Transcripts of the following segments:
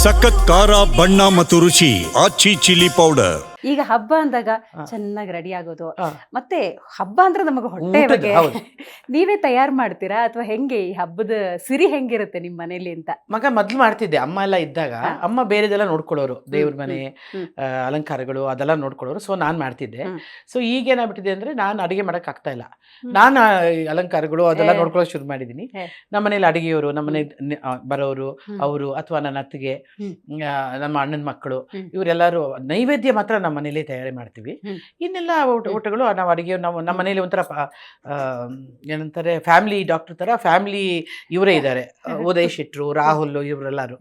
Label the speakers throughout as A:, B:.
A: ಸಖತ್ ಖಾರ ಬಣ್ಣ ಮತ್ತು ರುಚಿ ಆಚಿ ಚಿಲ್ಲಿ ಪೌಡರ್.
B: ಈಗ ಹಬ್ಬ ಅಂದಾಗ ಚೆನ್ನಾಗಿ ರೆಡಿ ಆಗೋದು ಮತ್ತೆ ಹಬ್ಬ ಅಂದ್ರೆ ನಮಗೆ ಹೊಟ್ಟೆ
C: ಊಟದ,
B: ಬಗ್ಗೆ
C: ಹೌದು.
B: ನೀವೇ ತಯಾರು ಮಾಡ್ತೀರಾ ಅಥವಾ ಹೆಂಗೆ ಈ ಹಬ್ಬದ ಸಿರಿ ಹೆಂಗಿರುತ್ತೆ ನಿಮ್ಮ ಮನೇಲಿ ಅಂತ?
C: ಮಗ ಮೊದ್ಲು ಮಾಡ್ತಿದ್ದೆ, ಅಮ್ಮ ಎಲ್ಲ ಇದ್ದಾಗ ಅಮ್ಮ ಬೇರೆದೆಲ್ಲ ನೋಡ್ಕೊಳ್ಳೋರು, ದೇವ್ರ ಮನೆ ಅಲಂಕಾರಗಳು ಅದೆಲ್ಲ ನೋಡ್ಕೊಳ್ಳೋರು. ಸೊ ನಾನು ಮಾಡ್ತಿದ್ದೆ. ಸೊ ಈಗೇನಾಗ್ಬಿಟ್ಟಿದೆ ಅಂದ್ರೆ ನಾನು ಅಡಿಗೆ ಮಾಡಕ್ ಆಗ್ತಾ ಇಲ್ಲ. ನಾನು ಅಲಂಕಾರಗಳು ಅದೆಲ್ಲ ನೋಡ್ಕೊಳ್ಳೋಕೆ ಶುರು ಮಾಡಿದೀನಿ. ನಮ್ಮ ಮನೇಲಿ ಅಡಿಗೆಯವರು, ನಮ್ಮ ಮನೆ ಬರೋರು ಅವರು, ಅಥವಾ ನನ್ನ ಅತ್ತಿಗೆ, ನಮ್ಮ ಅಣ್ಣನ ಮಕ್ಕಳು, ಇವರೆಲ್ಲರೂ ನೈವೇದ್ಯ ಮಾತ್ರ ನಮ್ಮ ಮನೇಲಿ ತಯಾರಿ ಮಾಡ್ತೀವಿ. ಇನ್ನೆಲ್ಲ ಊಟಗಳು ನಾವು ಅಡಿಗೆ ನಮ್ಮ ಮನೇಲಿ ಒಂಥರ ಏನಂತಾರೆ ಫ್ಯಾಮಿಲಿ ಡಾಕ್ಟರ್ ತರ ಫ್ಯಾಮಿಲಿ ಇವರೇ ಇದ್ದಾರೆ. ಉದಯ್ ಶೆಟ್ರು, ರಾಹುಲ್, ಇವರೆಲ್ಲರೂ.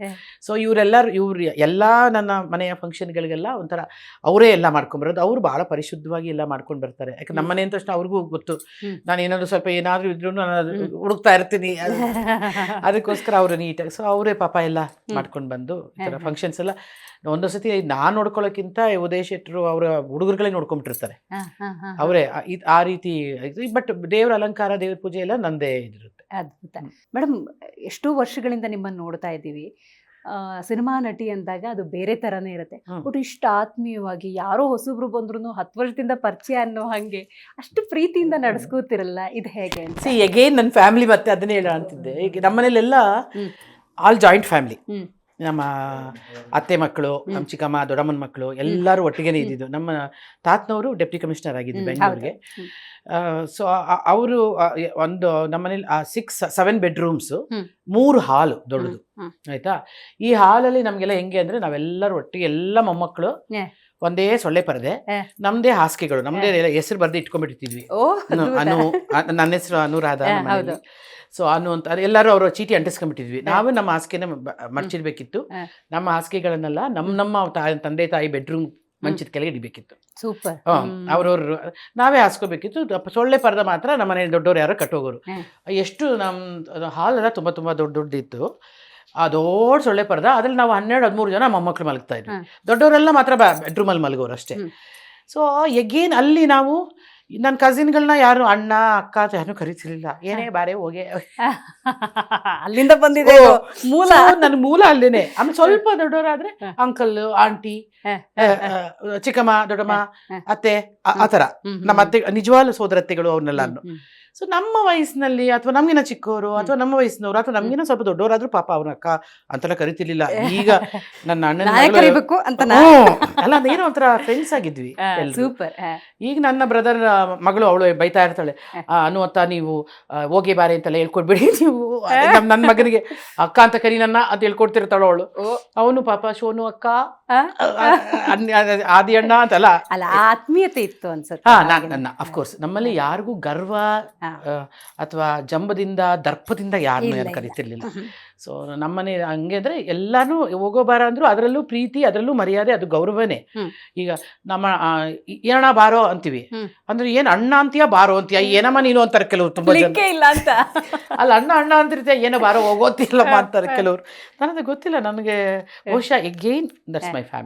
C: ಸೊ ಇವ್ರು ಎಲ್ಲಾ ನನ್ನ ಮನೆಯ ಫಂಕ್ಷನ್ಗಳಿಗೆಲ್ಲ ಒಂಥರ ಅವರೇ ಎಲ್ಲ ಮಾಡ್ಕೊಂಡ್ಬರೋದು. ಅವ್ರು ಬಹಳ ಪರಿಶುದ್ಧವಾಗಿ ಎಲ್ಲ ಮಾಡ್ಕೊಂಡು ಬರ್ತಾರೆ. ಯಾಕೆ ನಮ್ಮ ಮನೆ ಅಂದ ತಕ್ಷಣ ಅವ್ರಿಗೂ ಗೊತ್ತು, ನಾನು ಏನಾದ್ರು ಸ್ವಲ್ಪ ಏನಾದ್ರು ಇದ್ರು ನಾನು ಹುಡುಕ್ತಾ ಇರ್ತೀನಿ, ಅದಕ್ಕೋಸ್ಕರ ಅವರು ನೀಟಾಗಿ. ಸೊ ಅವರೇ ಪಾಪ ಎಲ್ಲ ಮಾಡ್ಕೊಂಡು ಬಂದು ಈ ಥರ ಫಂಕ್ಷನ್ಸ್ ಎಲ್ಲ ಒಂದೊಂದು ಸತಿ ನಾನು ನೋಡ್ಕೊಳ್ಳೋಕ್ಕಿಂತ ಉದಯ್ ಶೆಟ್ರು ಅವರ ಹುಡುಗರುಗಳೇ ನೋಡ್ಕೊಂಡ್ಬಿಟ್ಟಿರ್ತಾರೆ. ಅವರೇ ಆ ರೀತಿ. ಬಟ್ ದೇವ್ರ ಅಲಂಕಾರ, ದೇವ್ರ ಪೂಜೆ ಎಲ್ಲ ನಂದೇ ಇದಿರುತ್ತೆ.
B: ಅದ್ಭುತ ಮೇಡಮ್. ಎಷ್ಟೋ ವರ್ಷಗಳಿಂದ ನಿಮ್ಮನ್ನು ನೋಡ್ತಾ ಇದ್ದೀವಿ. ಸಿನಿಮಾ ನಟಿ ಅಂದಾಗ ಅದು ಬೇರೆ ತರನೇ ಇರುತ್ತೆ. ಬಟ್ ಇಷ್ಟು ಆತ್ಮೀಯವಾಗಿ ಯಾರೋ ಹೊಸಬ್ರು ಬಂದ್ರು 10 ವರ್ಷದಿಂದ ಪರಿಚಯ ಅನ್ನೋ ಹಂಗೆ ಅಷ್ಟು ಪ್ರೀತಿಯಿಂದ ನಡೆಸ್ಕೋತಿರಲ್ಲ, ಇದು ಹೇಗೆ ಅಂತ?
C: ಸಿ ಅಗೇನ್ ನನ್ನ ಫ್ಯಾಮಿಲಿ ಮತ್ತೆ ಅದನ್ನೇ ಹೇಳ ಅಂತಿದ್ದೆ. ಈಗ ನಮ್ಮ ಮನೇಲೆಲ್ಲ ಆಲ್ ಜಾಯಿಂಟ್ ಫ್ಯಾಮಿಲಿ. ನಮ್ಮ ಅತ್ತೆ ಮಕ್ಕಳು, ನಮ್ಮ ಚಿಕ್ಕಮ್ಮ, ದೊಡ್ಡಮ್ಮನ ಮಕ್ಕಳು ಎಲ್ಲರೂ ಒಟ್ಟಿಗೆನೇ ಇದ್ದಿದ್ದು. ನಮ್ಮ ತಾತನವರು ಡೆಪ್ಟಿ ಕಮಿಷನರ್ ಆಗಿದ್ದು ಬೆಂಗಳೂರಿಗೆ. ಸೊ ಅವರು ಒಂದು ನಮ್ಮನೇಲಿ 6-7 ಬೆಡ್ರೂಮ್ಸು, 3 ಹಾಲು ದೊಡ್ಡದು, ಆಯ್ತಾ. ಈ ಹಾಲಲ್ಲಿ ನಮಗೆಲ್ಲ ಹೆಂಗೆ ಅಂದ್ರೆ ನಾವೆಲ್ಲರೂ ಒಟ್ಟಿಗೆ ಎಲ್ಲ ಮೊಮ್ಮಕ್ಕಳು, ಒಂದೇ ಸೊಳ್ಳೆ ಪರದೆ, ನಮ್ದೇ ಹಾಸಿಗೆಗಳು, ನಮ್ದೇ ಹೆಸರು ಬರ್ದು ಇಟ್ಕೊಂಡ್ಬಿಟ್ಟಿದ್ವಿ. ನನ್ನ ಹೆಸರು ಅನುರಾಧ. ಸೊ ಅಂತ ಎಲ್ಲರೂ ಅವರು ಚೀಟಿ ಅಂಟಿಸ್ಕೊಂಡ್ಬಿಟ್ಟಿದ್ವಿ. ನಾವು ನಮ್ಮ ಹಾಸಿಗೆನ ಮರ್ಚಿರ್ಬೇಕಿತ್ತು. ನಮ್ಮ ಹಾಸಿಗೆಗಳನ್ನೆಲ್ಲ ನಮ್ಮ ತಂದೆ ತಾಯಿ ಬೆಡ್ರೂಮ್ ಮಂಚದ ಕೆಳಗೆ ಇಡಬೇಕಿತ್ತು.
B: ಸೂಪರ್.
C: ಅವ್ರವ್ರು ನಾವೇ ಹಾಸ್ಕೋಬೇಕಿತ್ತು. ಸೊಳ್ಳೆ ಪರ್ದ ಮಾತ್ರ ನಮ್ಮ ಮನೇಲಿ ದೊಡ್ಡವ್ರು ಯಾರೋ ಕಟ್ಟೋಗೋರು. ಎಷ್ಟು ನಮ್ಮ ಹಾಲೆಲ್ಲ ತುಂಬ ತುಂಬ ದೊಡ್ಡದಿತ್ತು. ಆ ದೊಡ್ಡ ಸೊಳ್ಳೆ ಪರ್ದ ಅದ್ರಲ್ಲಿ ನಾವು 12-13 ಜನ ಮೊಮ್ಮಕ್ಕಳು ಮಲಗ್ತಾ ಇದ್ವಿ. ದೊಡ್ಡವರೆಲ್ಲ ಮಾತ್ರ ಬೆಡ್ರೂಮಲ್ಲಿ ಮಲಗೋರು ಅಷ್ಟೇ. ಸೊ ಎಗೇನ್ ಅಲ್ಲಿ ನಾವು ನನ್ನ ಕಸಿನ್ಗಳನ್ನ ಯಾರು ಅಣ್ಣ ಅಕ್ಕ ಯಾರು ಕರೀತಿರ್ಲಿಲ್ಲ. ಏನೇ ಬಾರೆ ಹೋಗೆ,
B: ಅಲ್ಲಿಂದ ಬಂದಿದೆ ಮೂಲ.
C: ನನ್ನ ಮೂಲ ಅಲ್ಲೇನೆ. ಆಮೇಲೆ ಸ್ವಲ್ಪ ದೊಡ್ಡವರಾದ್ರೆ ಅಂಕಲ್, ಆಂಟಿ, ಚಿಕ್ಕಮ್ಮ, ದೊಡ್ಡಮ್ಮ, ಅತ್ತೆ, ಆ ಥರ ನಮ್ಮ ಅತ್ತೆ, ನಿಜವಾದ ಸೋದರತ್ತೆಗಳು, ಅವ್ರನ್ನೆಲ್ಲ. ಸೊ ನಮ್ಮ ವಯಸ್ಸಿನಲ್ಲಿ ಅಥವಾ ನಮ್ಗಿನ ಚಿಕ್ಕವರು ಅಥವಾ ನಮ್ಮ ವಯಸ್ಸಿನವರು ಅಥವಾ ನಮ್ಗಿನ ಸ್ವಲ್ಪ ದೊಡ್ಡವರಾದ್ರೂ ಪಾಪ ಅವ್ರ ಅಕ್ಕ ಅಂತೆಲ್ಲ ಕರಿತಿರ್ಲಿಲ್ಲ. ಈಗ ನನ್ನ ಅಣ್ಣನ ಅಲ್ಲ, ಅದೇನೋ ಒಂಥರ ಫ್ರೆಂಡ್ಸ್ ಆಗಿದ್ವಿ.
B: ಸೂಪರ್.
C: ಈಗ ನನ್ನ ಬ್ರದರ್ ಮಗಳು ಅವಳು ಬೈತಾ ಇರ್ತಾಳೆ, ಅನುವತ್ತ ನೀವು ಹೋಗಿ ಬಾರಿ ಅಂತೆಲ್ಲ ಹೇಳ್ಕೊಡ್ಬೇಡಿ ನೀವು. ನನ್ನ ಮಗನಿಗೆ ಅಕ್ಕ ಅಂತ ಕರಿ ನನ್ನ ಅಂತ ಹೇಳ್ಕೊಡ್ತಿರ್ತಾಳು ಅವಳು. ಅವನು ಪಾಪ ಶೋನು ಅಕ್ಕ, ಆದಿ ಅಣ್ಣ ಅಂತಲ್ಲ.
B: ಅಲ್ಲ, ಆತ್ಮೀಯತೆ ಇತ್ತು ಅನ್ಸುತ್ತೆ.
C: ನನ್ನ ಅಫ್ಕೋರ್ಸ್ ನಮ್ಮಲ್ಲಿ ಯಾರಿಗೂ ಗರ್ವ ಅಥವಾ ಜಂಬದಿಂದ ದರ್ಪದಿಂದ ಯಾರನ್ನೂ ಕರಿತಿರ್ಲಿಲ್ಲ. ಸೊ ನಮ್ಮನೆ ಹಂಗೆ ಅಂದ್ರೆ ಎಲ್ಲಾನು ಹೋಗೋ ಬಾರ ಅಂದ್ರು ಅದರಲ್ಲೂ ಪ್ರೀತಿ, ಅದರಲ್ಲೂ ಮರ್ಯಾದೆ, ಅದು ಗೌರವನೇ. ಈಗ ನಮ್ಮ ಏನಣ್ಣ ಬಾರೋ ಅಂತೀವಿ ಅಂದ್ರೆ ಏನ್ ಅಣ್ಣ ಅಂತೀಯ ಬಾರೋ ಅಂತೀಯ, ಏನಮ್ಮ ನೀನು ಅಂತಾರೆ ಕೆಲವ್ರು. ತುಂಬಾ ಜನ
B: ಇಲ್ಲ ಅಂತ
C: ಅಲ್ಲ, ಅಣ್ಣ ಅಂತಿರ್ತೀಯ, ಏನೋ ಬಾರೋ ಹೋಗೋತಿಲ್ಲಮ್ಮ ಅಂತಾರೆ ಕೆಲವ್ರು. ನನಗೆ ಗೊತ್ತಿಲ್ಲ, ನನಗೆ ಬಹುಶಃ ಎಗೇನ್ ದಟ್ಸ್ ಮೈ ಫ್ಯಾಮಿಲಿ.